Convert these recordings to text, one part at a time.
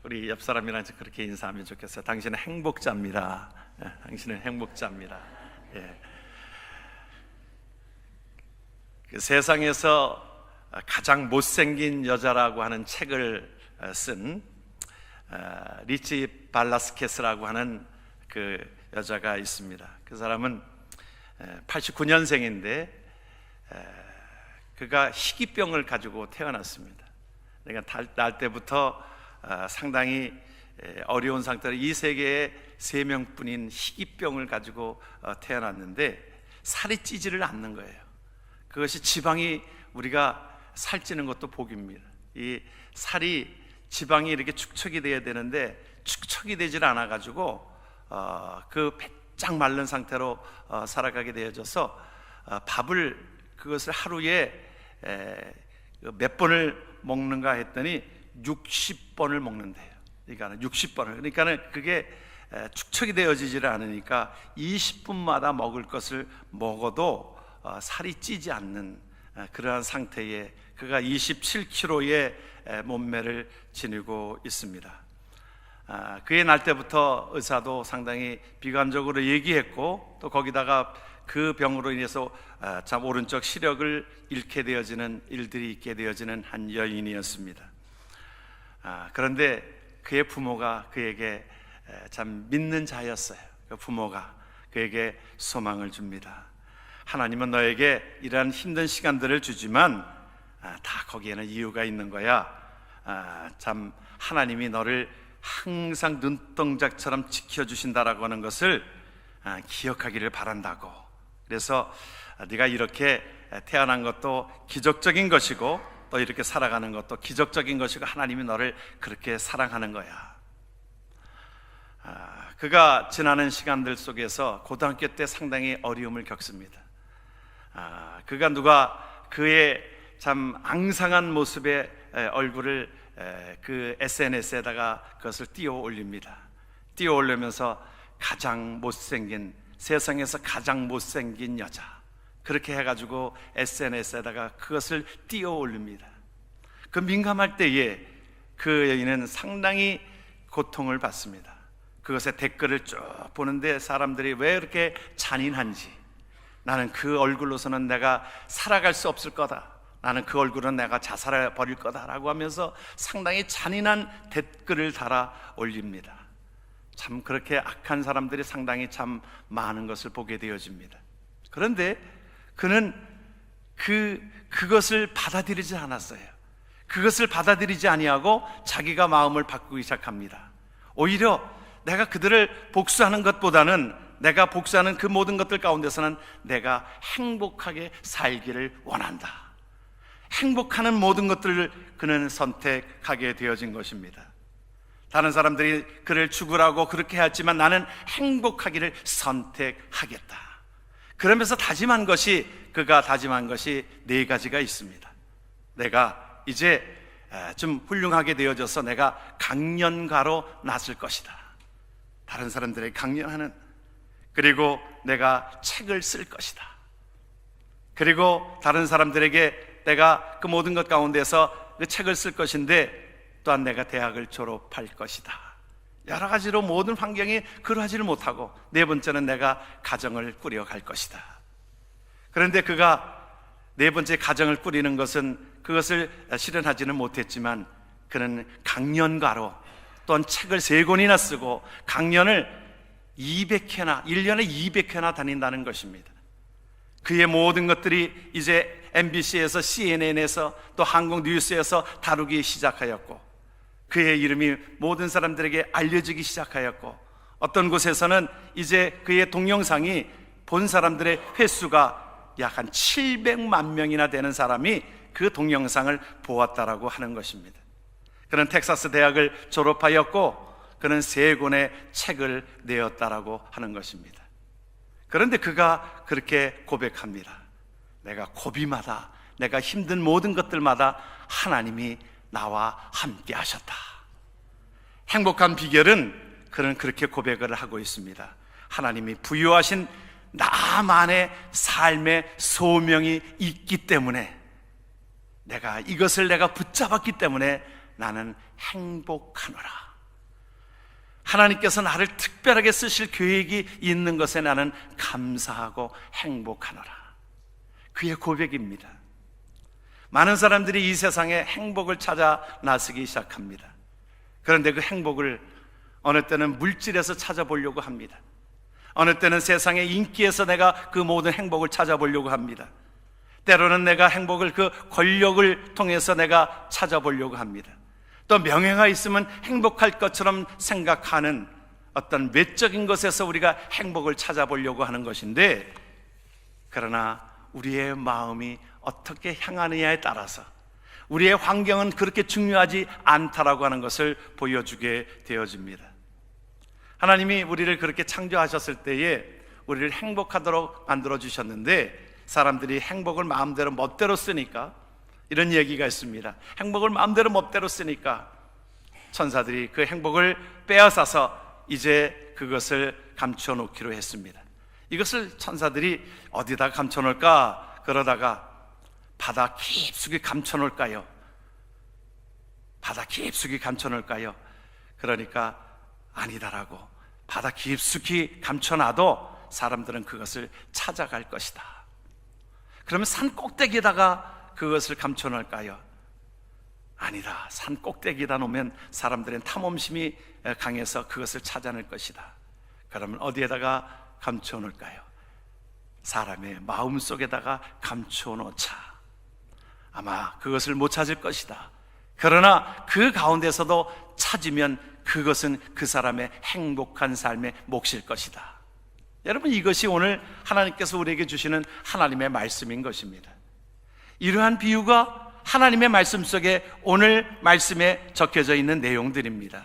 우리 옆 사람이랑 그렇게 인사하면 좋겠어요. 당신은 행복자입니다. 당신은 행복자입니다. 예. 그 세상에서 가장 못생긴 여자라고 하는 책을 쓴 리치 발라스케스라고 하는 그 여자가 있습니다. 그 사람은 89년생인데 그가 희귀병을 가지고 태어났습니다. 그러니까 날 때부터 상당히 어려운 상태로 이 세계에 3명뿐인 희귀병을 가지고 태어났는데 살이 찌지를 않는 거예요. 그것이 지방이 우리가 살찌는 것도 복입니다. 이 살이 지방이 이렇게 축척이 돼야 되는데 축척이 되질 않아 가지고 그 바짝 마른 상태로 살아가게 되어져서 밥을 그것을 하루에 몇 번을 먹는가 했더니 60번을 먹는데요. 그러니까 60번을. 그러니까 그게 축척이 되어지질 않으니까 20분마다 먹을 것을 먹어도 살이 찌지 않는 그러한 상태에 그가 27kg의 몸매를 지니고 있습니다. 그의 날 때부터 의사도 상당히 비관적으로 얘기했고 또 거기다가 그 병으로 인해서 참 오른쪽 시력을 잃게 되어지는 일들이 있게 되어지는 한 여인이었습니다. 그런데 그의 부모가 그에게 참 믿는 자였어요. 그 부모가 그에게 소망을 줍니다. 하나님은 너에게 이러한 힘든 시간들을 주지만 다 거기에는 이유가 있는 거야. 참 하나님이 너를 항상 눈동자처럼 지켜주신다라고 하는 것을 기억하기를 바란다고. 그래서 네가 이렇게 태어난 것도 기적적인 것이고 또 이렇게 살아가는 것도 기적적인 것이고 하나님이 너를 그렇게 사랑하는 거야. 그가 지나는 시간들 속에서 고등학교 때 상당히 어려움을 겪습니다. 그가 누가 그의 참 앙상한 모습의 얼굴을 그 SNS에다가 그것을 띄워 올립니다. 띄워 올리면서 가장 못생긴, 세상에서 가장 못생긴 여자, 그렇게 해가지고 SNS에다가 그것을 띄워 올립니다. 그 민감할 때에 그 여인은 상당히 고통을 받습니다. 그것의 댓글을 쭉 보는데 사람들이 왜 이렇게 잔인한지, 나는 그 얼굴로서는 내가 살아갈 수 없을 거다, 나는 그 얼굴은 내가 자살해 버릴 거다라고 하면서 상당히 잔인한 댓글을 달아 올립니다. 참 그렇게 악한 사람들이 상당히 참 많은 것을 보게 되어집니다. 그런데 그는 그것을 받아들이지 않았어요. 그것을 받아들이지 아니하고 자기가 마음을 바꾸기 시작합니다. 오히려 내가 그들을 복수하는 것보다는 내가 복수하는 그 모든 것들 가운데서는 내가 행복하게 살기를 원한다. 행복하는 모든 것들을 그는 선택하게 되어진 것입니다. 다른 사람들이 그를 죽으라고 그렇게 했지만 나는 행복하기를 선택하겠다. 그러면서 그가 다짐한 것이 4가지가 있습니다. 내가 이제 좀 훌륭하게 되어져서 내가 강연가로 나설 것이다. 다른 사람들에게 강연하는, 그리고 내가 책을 쓸 것이다. 그리고 다른 사람들에게 내가 그 모든 것 가운데서 그 책을 쓸 것인데 또한 내가 대학을 졸업할 것이다. 여러 가지로 모든 환경이 그러하지를 못하고 4번째는 내가 가정을 꾸려갈 것이다. 그런데 그가 4번째 가정을 꾸리는 것은 그것을 실현하지는 못했지만 그는 강연가로 또한 책을 3권이나 쓰고 강연을 200회나 1년에 200회나 다닌다는 것입니다. 그의 모든 것들이 이제 MBC에서 CNN에서 또 한국 뉴스에서 다루기 시작하였고 그의 이름이 모든 사람들에게 알려지기 시작하였고 어떤 곳에서는 이제 그의 동영상이 본 사람들의 횟수가 약 한 700만 명이나 되는 사람이 그 동영상을 보았다라고 하는 것입니다. 그는 텍사스 대학을 졸업하였고 그는 3권의 책을 내었다라고 하는 것입니다. 그런데 그가 그렇게 고백합니다. 내가 고비마다, 내가 힘든 모든 것들마다 하나님이 나와 함께 하셨다. 행복한 비결은 그는 그렇게 고백을 하고 있습니다. 하나님이 부여하신 나만의 삶의 소명이 있기 때문에, 이것을 내가 붙잡았기 때문에 나는 행복하노라. 하나님께서 나를 특별하게 쓰실 계획이 있는 것에 나는 감사하고 행복하노라. 그의 고백입니다. 많은 사람들이 이 세상에 행복을 찾아 나서기 시작합니다. 그런데 그 행복을 어느 때는 물질에서 찾아보려고 합니다. 어느 때는 세상의 인기에서 내가 그 모든 행복을 찾아보려고 합니다. 때로는 내가 행복을 그 권력을 통해서 내가 찾아보려고 합니다. 또 명예가 있으면 행복할 것처럼 생각하는 어떤 외적인 것에서 우리가 행복을 찾아보려고 하는 것인데, 그러나 우리의 마음이 어떻게 향하느냐에 따라서 우리의 환경은 그렇게 중요하지 않다라고 하는 것을 보여주게 되어집니다. 하나님이 우리를 그렇게 창조하셨을 때에 우리를 행복하도록 만들어주셨는데, 사람들이 행복을 마음대로 멋대로 쓰니까, 이런 얘기가 있습니다. 행복을 마음대로 멋대로 쓰니까 천사들이 그 행복을 빼앗아서 이제 그것을 감춰놓기로 했습니다. 이것을 천사들이 어디다 감춰놓을까? 그러다가 바다 깊숙이 감춰놓을까요? 바다 깊숙이 감춰놓을까요? 그러니까 아니다라고, 바다 깊숙이 감춰놔도 사람들은 그것을 찾아갈 것이다. 그러면 산 꼭대기에다가 그것을 감춰놓을까요? 아니다. 산 꼭대기에다 놓으면 사람들의 탐험심이 강해서 그것을 찾아낼 것이다. 그러면 어디에다가 감춰놓을까요? 사람의 마음 속에다가 감춰놓자. 아마 그것을 못 찾을 것이다. 그러나 그 가운데서도 찾으면 그것은 그 사람의 행복한 삶의 몫일 것이다. 여러분, 이것이 오늘 하나님께서 우리에게 주시는 하나님의 말씀인 것입니다. 이러한 비유가 하나님의 말씀 속에 오늘 말씀에 적혀져 있는 내용들입니다.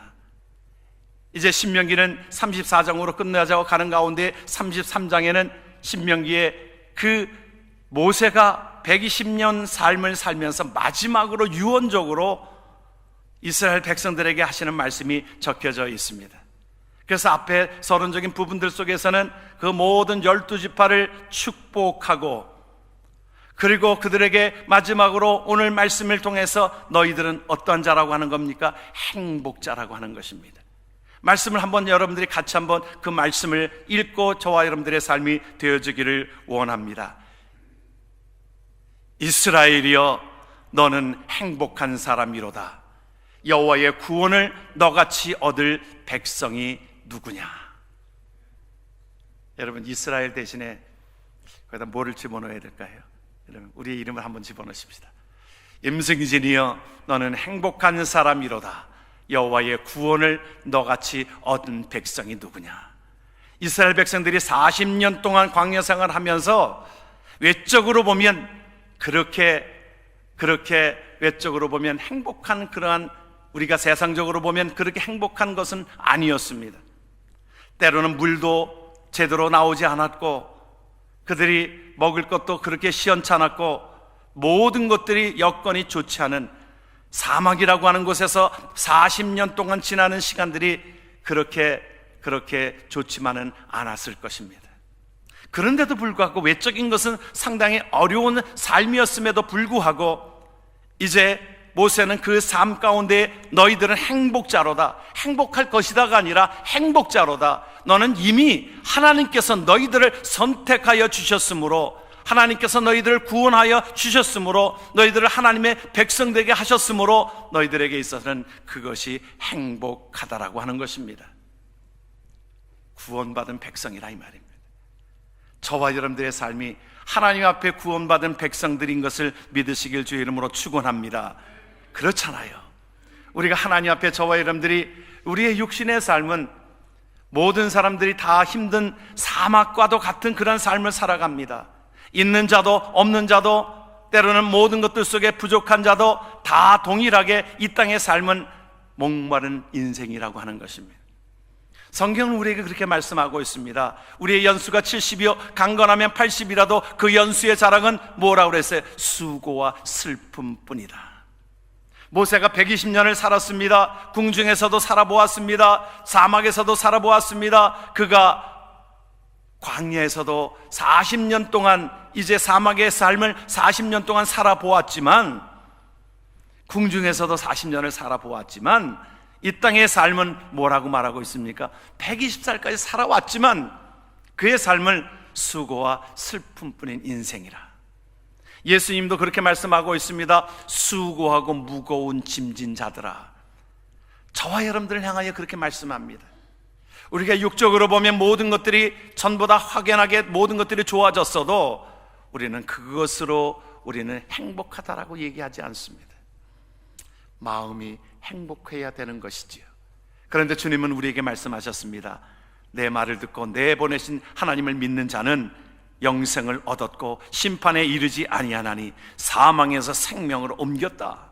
이제 신명기는 34장으로 끝나자고 가는 가운데 33장에는 신명기에 그 모세가 120년 삶을 살면서 마지막으로 유언적으로 이스라엘 백성들에게 하시는 말씀이 적혀져 있습니다. 그래서 앞에 서론적인 부분들 속에서는 그 모든 12지파를 축복하고, 그리고 그들에게 마지막으로 오늘 말씀을 통해서 너희들은 어떠한 자라고 하는 겁니까? 행복자라고 하는 것입니다. 말씀을 한번 여러분들이 같이 한번 그 말씀을 읽고 저와 여러분들의 삶이 되어지기를 원합니다. 이스라엘이여, 너는 행복한 사람이로다. 여호와의 구원을 너같이 얻을 백성이 누구냐? 여러분, 이스라엘 대신에 거기다 뭐를 집어넣어야 될까요? 여러분, 우리의 이름을 한번 집어넣으십시다. 임승진이여, 너는 행복한 사람이로다. 여호와의 구원을 너같이 얻은 백성이 누구냐? 이스라엘 백성들이 40년 동안 광야 생활을 하면서 외적으로 보면 그렇게 외적으로 보면 행복한, 그러한, 우리가 세상적으로 보면 그렇게 행복한 것은 아니었습니다. 때로는 물도 제대로 나오지 않았고, 그들이 먹을 것도 그렇게 시원찮았고, 모든 것들이 여건이 좋지 않은 사막이라고 하는 곳에서 40년 동안 지나는 시간들이 그렇게 좋지만은 않았을 것입니다. 그런데도 불구하고 외적인 것은 상당히 어려운 삶이었음에도 불구하고 이제 모세는 그 삶 가운데 너희들은 행복자로다, 행복할 것이다가 아니라 행복자로다. 너는 이미 하나님께서 너희들을 선택하여 주셨으므로, 하나님께서 너희들을 구원하여 주셨으므로, 너희들을 하나님의 백성 되게 하셨으므로 너희들에게 있어서는 그것이 행복하다라고 하는 것입니다. 구원받은 백성이라 이 말입니다. 저와 여러분들의 삶이 하나님 앞에 구원받은 백성들인 것을 믿으시길 주의 이름으로 축원합니다. 그렇잖아요. 우리가 하나님 앞에, 저와 여러분들이, 우리의 육신의 삶은 모든 사람들이 다 힘든 사막과도 같은 그런 삶을 살아갑니다. 있는 자도 없는 자도, 때로는 모든 것들 속에 부족한 자도 다 동일하게 이 땅의 삶은 목마른 인생이라고 하는 것입니다. 성경은 우리에게 그렇게 말씀하고 있습니다. 우리의 연수가 70이요 강건하면 80이라도 그 연수의 자랑은 뭐라고 그랬어요? 수고와 슬픔뿐이다. 모세가 120년을 살았습니다. 궁중에서도 살아보았습니다. 사막에서도 살아보았습니다. 그가 광야에서도 40년 동안, 이제 사막의 삶을 40년 동안 살아보았지만, 궁중에서도 40년을 살아보았지만, 이 땅의 삶은 뭐라고 말하고 있습니까? 120살까지 살아왔지만 그의 삶을 수고와 슬픔뿐인 인생이라. 예수님도 그렇게 말씀하고 있습니다. 수고하고 무거운 짐진 자들아. 저와 여러분들을 향하여 그렇게 말씀합니다. 우리가 육적으로 보면 모든 것들이 전부 다 확연하게 모든 것들이 좋아졌어도 우리는 그것으로 우리는 행복하다라고 얘기하지 않습니다. 마음이 행복해야 되는 것이지요. 그런데 주님은 우리에게 말씀하셨습니다. 내 말을 듣고 내 보내신 하나님을 믿는 자는 영생을 얻었고 심판에 이르지 아니하나니 사망에서 생명으로 옮겼다.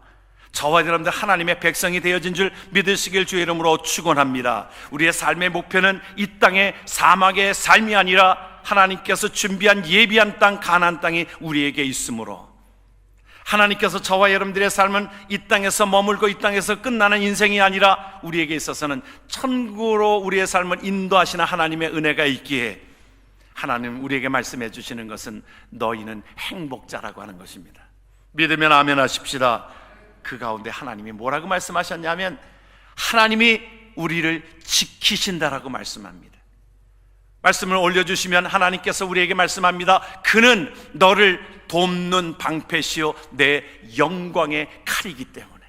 저와 여러분들 하나님의 백성이 되어진 줄 믿으시길 주의 이름으로 축원합니다. 우리의 삶의 목표는 이 땅의 사막의 삶이 아니라 하나님께서 준비한 예비한 땅 가나안 땅이 우리에게 있으므로, 하나님께서 저와 여러분들의 삶은 이 땅에서 머물고 이 땅에서 끝나는 인생이 아니라 우리에게 있어서는 천국으로 우리의 삶을 인도하시는 하나님의 은혜가 있기에 하나님 우리에게 말씀해 주시는 것은 너희는 행복자라고 하는 것입니다. 믿으면 아멘 하십시다. 그 가운데 하나님이 뭐라고 말씀하셨냐면 하나님이 우리를 지키신다라고 말씀합니다. 말씀을 올려주시면 하나님께서 우리에게 말씀합니다. 그는 너를 돕는 방패시요 내 영광의 칼이기 때문에.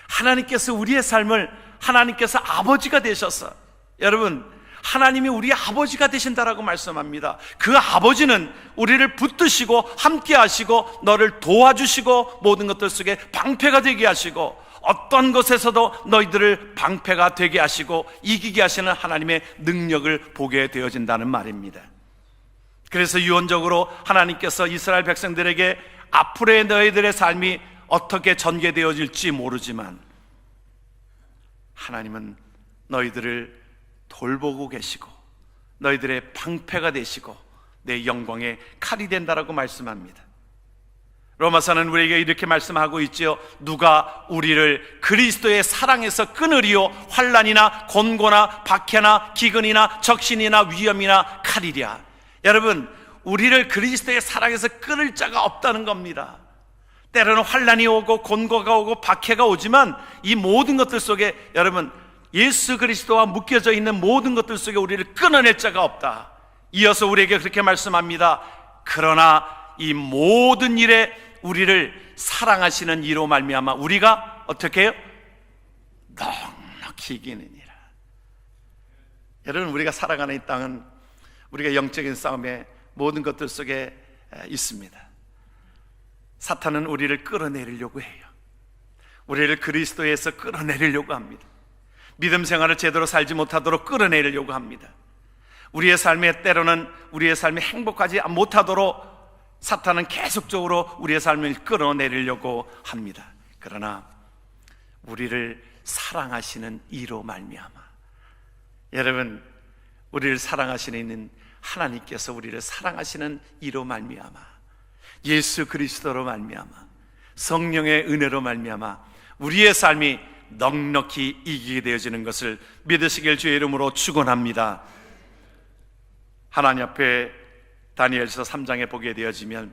하나님께서 우리의 삶을, 하나님께서 아버지가 되셔서, 여러분 하나님이 우리의 아버지가 되신다라고 말씀합니다. 그 아버지는 우리를 붙드시고 함께 하시고 너를 도와주시고 모든 것들 속에 방패가 되게 하시고 어떤 것에서도 너희들을 방패가 되게 하시고 이기게 하시는 하나님의 능력을 보게 되어진다는 말입니다. 그래서 유언적으로 하나님께서 이스라엘 백성들에게 앞으로의 너희들의 삶이 어떻게 전개되어질지 모르지만 하나님은 너희들을 돌보고 계시고 너희들의 방패가 되시고 내 영광의 칼이 된다라고 말씀합니다. 로마서는 우리에게 이렇게 말씀하고 있지요. 누가 우리를 그리스도의 사랑에서 끊으리요 환난이나 곤고나 박해나 기근이나 적신이나 위험이나 칼이랴. 여러분 우리를 그리스도의 사랑에서 끊을 자가 없다는 겁니다. 때로는 환난이 오고 곤고가 오고 박해가 오지만 이 모든 것들 속에 여러분 예수 그리스도와 묶여져 있는 모든 것들 속에 우리를 끊어낼 자가 없다. 이어서 우리에게 그렇게 말씀합니다. 그러나 이 모든 일에 우리를 사랑하시는 이로 말미암아 우리가 어떻게 해요? 넉넉히 이기느니라. 여러분 우리가 살아가는 이 땅은 우리가 영적인 싸움의 모든 것들 속에 있습니다. 사탄은 우리를 끌어내리려고 해요. 우리를 그리스도에서 끌어내리려고 합니다. 믿음 생활을 제대로 살지 못하도록 끌어내리려고 합니다. 우리의 삶에 때로는 우리의 삶이 행복하지 못하도록 사탄은 계속적으로 우리의 삶을 끌어내리려고 합니다. 그러나 우리를 사랑하시는 이로 말미암아, 여러분 우리를 사랑하시는 하나님께서 우리를 사랑하시는 이로 말미암아, 예수 그리스도로 말미암아, 성령의 은혜로 말미암아 우리의 삶이 넉넉히 이기게 되어지는 것을 믿으시길 주의 이름으로 축원합니다. 하나님 앞에 다니엘서 3장에 보게 되어지면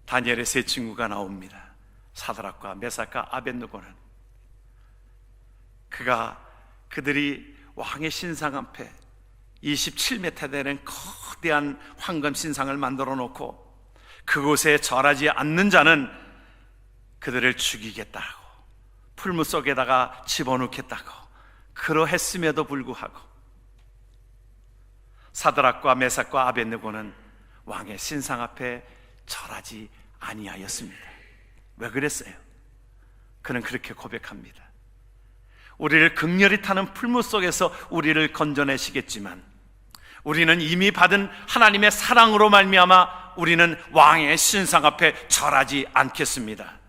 다니엘의 세 친구가 나옵니다. 사드락과 메삭과 아벳느고는 그들이 왕의 신상 앞에 27m 되는 거대한 황금 신상을 만들어 놓고 그곳에 절하지 않는 자는 그들을 죽이겠다고, 풀무 속에다가 집어넣겠다고 그러했음에도 불구하고 사드락과 메삭과 아벳느고는 왕의 신상 앞에 절하지 아니하였습니다. 왜 그랬어요? 그는 그렇게 고백합니다. 우리를 극렬히 타는 풀무 속에서 우리를 건져내시겠지만 우리는 이미 받은 하나님의 사랑으로 말미암아 우리는 왕의 신상 앞에 절하지 않겠습니다.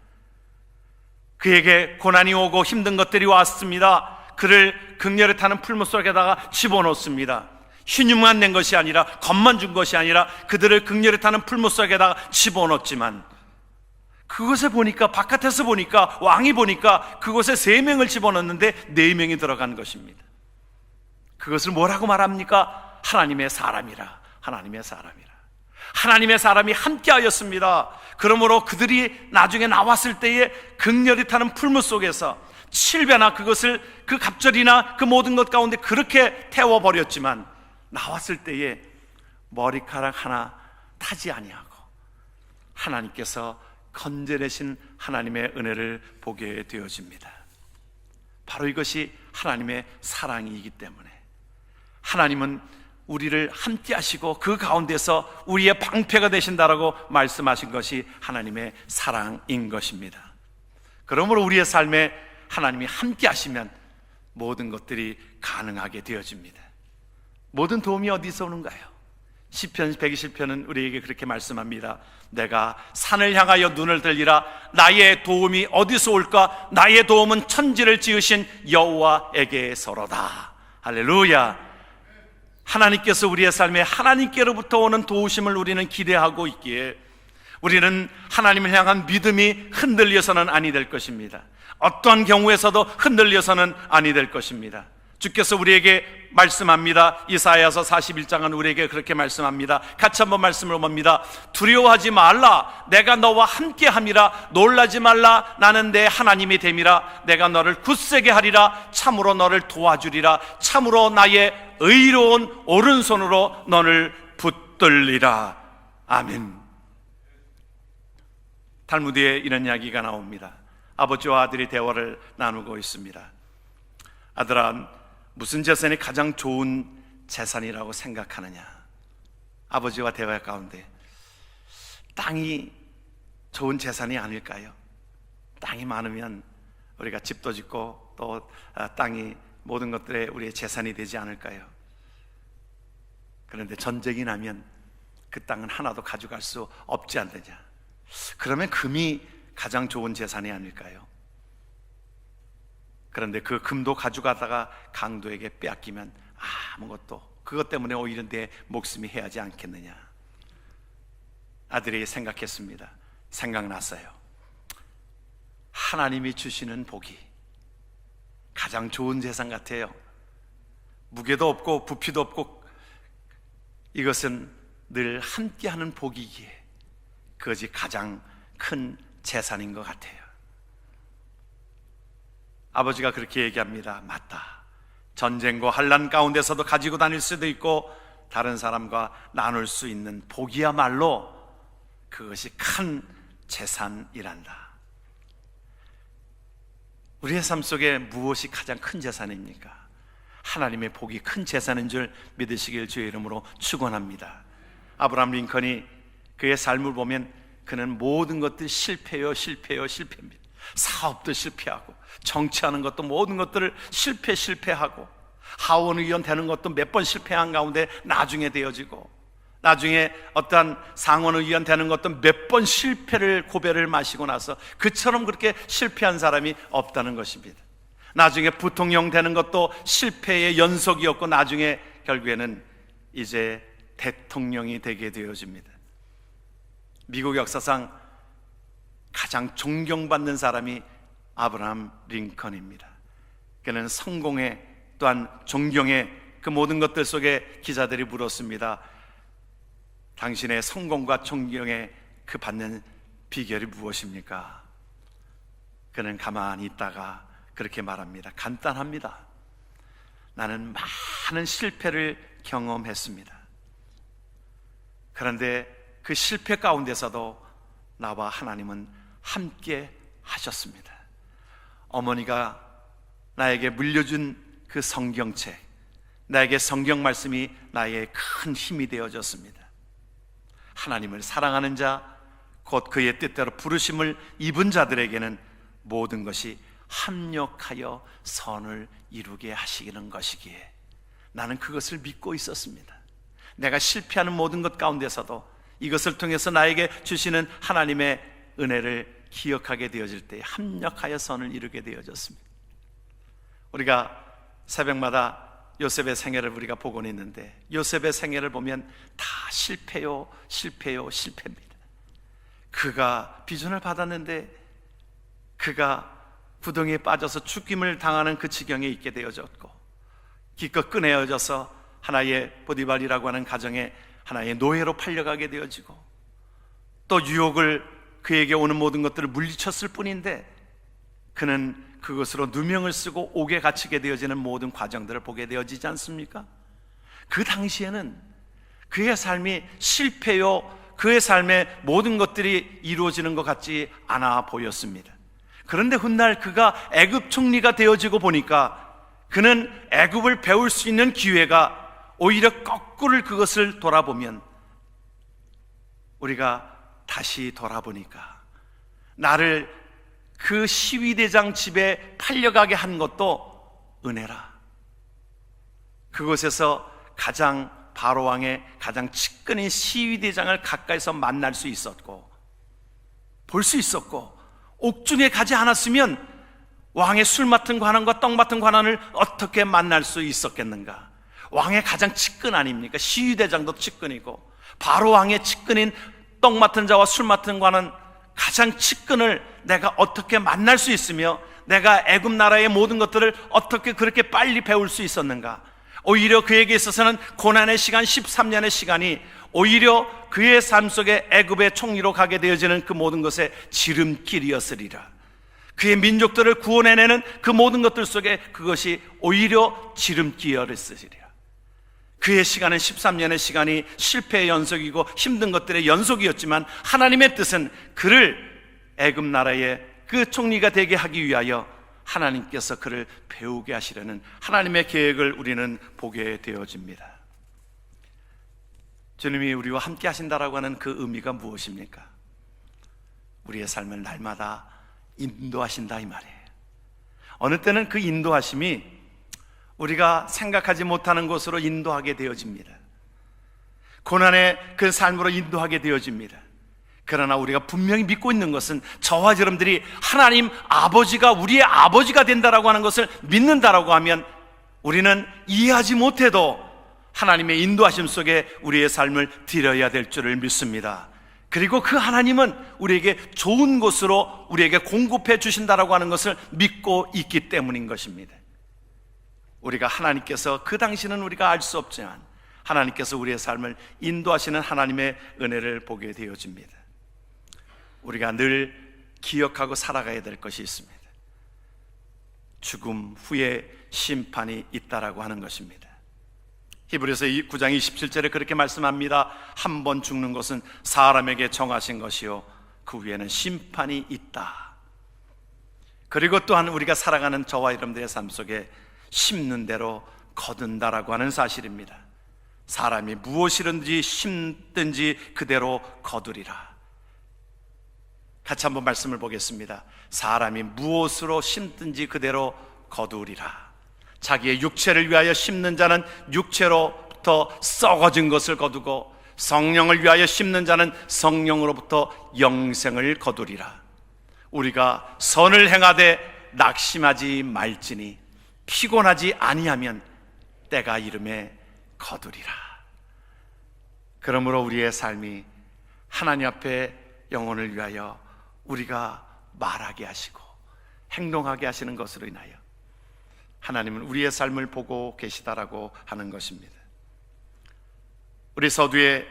그에게 고난이 오고 힘든 것들이 왔습니다. 그를 극렬히 타는 풀무 속에다가 집어넣습니다. 휘늉만 낸 것이 아니라, 겁만 준 것이 아니라 그들을 극렬히 타는 풀무 속에다가 집어넣었지만 그곳에 보니까, 바깥에서 보니까, 왕이 보니까 그곳에 3명을 집어넣는데 4명이 들어간 것입니다. 그것을 뭐라고 말합니까? 하나님의 사람이라. 하나님의 사람이라. 하나님의 사람이 함께하였습니다. 그러므로 그들이 나중에 나왔을 때에 극렬히 타는 풀무 속에서 7배나 그것을 그 갑절이나 그 모든 것 가운데 그렇게 태워버렸지만 나왔을 때에 머리카락 하나 타지 아니하고 하나님께서 건져내신 하나님의 은혜를 보게 되어집니다. 바로 이것이 하나님의 사랑이기 때문에 하나님은 우리를 함께 하시고 그 가운데서 우리의 방패가 되신다라고 말씀하신 것이 하나님의 사랑인 것입니다. 그러므로 우리의 삶에 하나님이 함께 하시면 모든 것들이 가능하게 되어집니다. 모든 도움이 어디서 오는가요? 시편 120편은 우리에게 그렇게 말씀합니다. 내가 산을 향하여 눈을 들리라. 나의 도움이 어디서 올까? 나의 도움은 천지를 지으신 여호와에게서로다. 할렐루야. 하나님께서 우리의 삶에 하나님께로부터 오는 도우심을 우리는 기대하고 있기에 우리는 하나님을 향한 믿음이 흔들려서는 아니 될 것입니다. 어떠한 경우에서도 흔들려서는 아니 될 것입니다. 주께서 우리에게 말씀합니다. 이사야서 41장은 우리에게 그렇게 말씀합니다. 같이 한번 말씀을 봅니다. 두려워하지 말라. 내가 너와 함께 함이라. 놀라지 말라. 나는 내 하나님이 됨이라. 내가 너를 굳세게 하리라. 참으로 너를 도와주리라. 참으로 나의 의로운 오른손으로 너를 붙들리라. 아멘. 탈무드에 이런 이야기가 나옵니다. 아버지와 아들이 대화를 나누고 있습니다. 아들아, 무슨 재산이 가장 좋은 재산이라고 생각하느냐? 아버지와 대화 가운데 땅이 좋은 재산이 아닐까요? 땅이 많으면 우리가 집도 짓고 또 땅이 모든 것들에 우리의 재산이 되지 않을까요? 그런데 전쟁이 나면 그 땅은 하나도 가져갈 수 없지 않느냐? 그러면 금이 가장 좋은 재산이 아닐까요? 그런데 그 금도 가져가다가 강도에게 빼앗기면 아무것도, 그것 때문에 오히려 내 목숨이 해하지 않겠느냐? 아들이 생각했습니다. 생각났어요. 하나님이 주시는 복이 가장 좋은 재산 같아요. 무게도 없고 부피도 없고 이것은 늘 함께하는 복이기에 그것이 가장 큰 재산인 것 같아요. 아버지가 그렇게 얘기합니다. 맞다. 전쟁과 환난 가운데서도 가지고 다닐 수도 있고 다른 사람과 나눌 수 있는 복이야말로 그것이 큰 재산이란다. 우리의 삶 속에 무엇이 가장 큰 재산입니까? 하나님의 복이 큰 재산인 줄 믿으시길 주의 이름으로 축원합니다. 아브라함 링컨이 그의 삶을 보면 그는 모든 것들이 실패입니다. 사업도 실패하고 정치하는 것도 모든 것들을 실패하고 하원 의원 되는 것도 몇 번 실패한 가운데 나중에 되어지고 나중에 어떠한 상원 의원 되는 것도 몇 번 실패를 고배를 마시고 나서 그처럼 그렇게 실패한 사람이 없다는 것입니다. 나중에 부통령 되는 것도 실패의 연속이었고 나중에 결국에는 이제 대통령이 되게 되어집니다. 미국 역사상 가장 존경받는 사람이 아브라함 링컨입니다. 그는 성공의 또한 존경의 그 모든 것들 속에 기자들이 물었습니다. 당신의 성공과 존경의 그 받는 비결이 무엇입니까? 그는 가만히 있다가 그렇게 말합니다. 간단합니다. 나는 많은 실패를 경험했습니다. 그런데 그 실패 가운데서도 나와 하나님은 함께 하셨습니다. 어머니가 나에게 물려준 그 성경책, 나에게 성경 말씀이 나의 큰 힘이 되어졌습니다. 하나님을 사랑하는 자, 곧 그의 뜻대로 부르심을 입은 자들에게는 모든 것이 합력하여 선을 이루게 하시는 것이기에 나는 그것을 믿고 있었습니다. 내가 실패하는 모든 것 가운데서도 이것을 통해서 나에게 주시는 하나님의 은혜를 기억하게 되어질 때 합력하여 선을 이루게 되어졌습니다. 우리가 새벽마다 요셉의 생애를 우리가 보곤 있는데 요셉의 생애를 보면 다 실패입니다. 그가 비전을 받았는데 그가 구덩이에 빠져서 죽임을 당하는 그 지경에 있게 되어졌고 기껏 꺼내어져서 하나의 보디발이라고 하는 가정에 하나의 노예로 팔려가게 되어지고 또 유혹을 그에게 오는 모든 것들을 물리쳤을 뿐인데 그는 그것으로 누명을 쓰고 옥에 갇히게 되어지는 모든 과정들을 보게 되어지지 않습니까? 그 당시에는 그의 삶이 실패요, 그의 삶의 모든 것들이 이루어지는 것 같지 않아 보였습니다. 그런데 훗날 그가 애굽 총리가 되어지고 보니까 그는 애굽을 배울 수 있는 기회가 오히려 거꾸로 그것을 돌아보면, 우리가 다시 돌아보니까 나를 그 시위대장 집에 팔려가게 한 것도 은혜라. 그곳에서 가장 바로왕의 가장 측근인 시위대장을 가까이서 만날 수 있었고 볼 수 있었고, 옥중에 가지 않았으면 왕의 술 맡은 관원과 떡 맡은 관원을 어떻게 만날 수 있었겠는가? 왕의 가장 측근 아닙니까? 시위대장도 측근이고 바로왕의 측근인 떡 맡은 자와 술 맡은 관원, 가장 측근을 내가 어떻게 만날 수 있으며 내가 애굽 나라의 모든 것들을 어떻게 그렇게 빨리 배울 수 있었는가? 오히려 그에게 있어서는 고난의 시간 13년의 시간이 오히려 그의 삶 속에 애굽의 총리로 가게 되어지는 그 모든 것의 지름길이었으리라. 그의 민족들을 구원해내는 그 모든 것들 속에 그것이 오히려 지름길이었으리라. 그의 시간은 13년의 시간이 실패의 연속이고 힘든 것들의 연속이었지만 하나님의 뜻은 그를 애굽 나라의 그 총리가 되게 하기 위하여 하나님께서 그를 배우게 하시려는 하나님의 계획을 우리는 보게 되어집니다. 주님이 우리와 함께 하신다라고 하는 그 의미가 무엇입니까? 우리의 삶을 날마다 인도하신다 이 말이에요. 어느 때는 그 인도하심이 우리가 생각하지 못하는 곳으로 인도하게 되어집니다. 고난의 그 삶으로 인도하게 되어집니다. 그러나 우리가 분명히 믿고 있는 것은 저와 여러분들이 하나님 아버지가 우리의 아버지가 된다라고 하는 것을 믿는다라고 하면 우리는 이해하지 못해도 하나님의 인도하심 속에 우리의 삶을 드려야 될 줄을 믿습니다. 그리고 그 하나님은 우리에게 좋은 곳으로 우리에게 공급해 주신다라고 하는 것을 믿고 있기 때문인 것입니다. 우리가 하나님께서 그 당시는 우리가 알 수 없지만 하나님께서 우리의 삶을 인도하시는 하나님의 은혜를 보게 되어집니다. 우리가 늘 기억하고 살아가야 될 것이 있습니다. 죽음 후에 심판이 있다라고 하는 것입니다. 히브리서 9장 27절에 그렇게 말씀합니다. 한 번 죽는 것은 사람에게 정하신 것이요 그 후에는 심판이 있다. 그리고 또한 우리가 살아가는 저와 여러분들의 삶 속에 심는 대로 거둔다라고 하는 사실입니다. 사람이 무엇이든지 심든지 그대로 거두리라. 같이 한번 말씀을 보겠습니다. 사람이 무엇으로 심든지 그대로 거두리라. 자기의 육체를 위하여 심는 자는 육체로부터 썩어진 것을 거두고 성령을 위하여 심는 자는 성령으로부터 영생을 거두리라. 우리가 선을 행하되 낙심하지 말지니 피곤하지 아니하면 때가 이름에 거두리라. 그러므로 우리의 삶이 하나님 앞에 영혼을 위하여 우리가 말하게 하시고 행동하게 하시는 것으로 인하여 하나님은 우리의 삶을 보고 계시다라고 하는 것입니다. 우리 서두에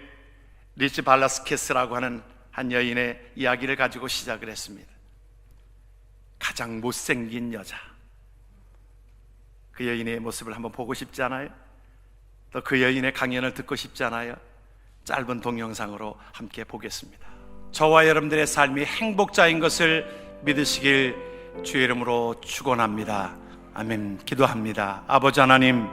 리치 발라스케스라고 하는 한 여인의 이야기를 가지고 시작을 했습니다. 가장 못생긴 여자. 그 여인의 모습을 한번 보고 싶지 않아요? 또 그 여인의 강연을 듣고 싶지 않아요? 짧은 동영상으로 함께 보겠습니다. 저와 여러분들의 삶이 행복자인 것을 믿으시길 주의 이름으로 축원합니다. 아멘. 기도합니다. 아버지 하나님,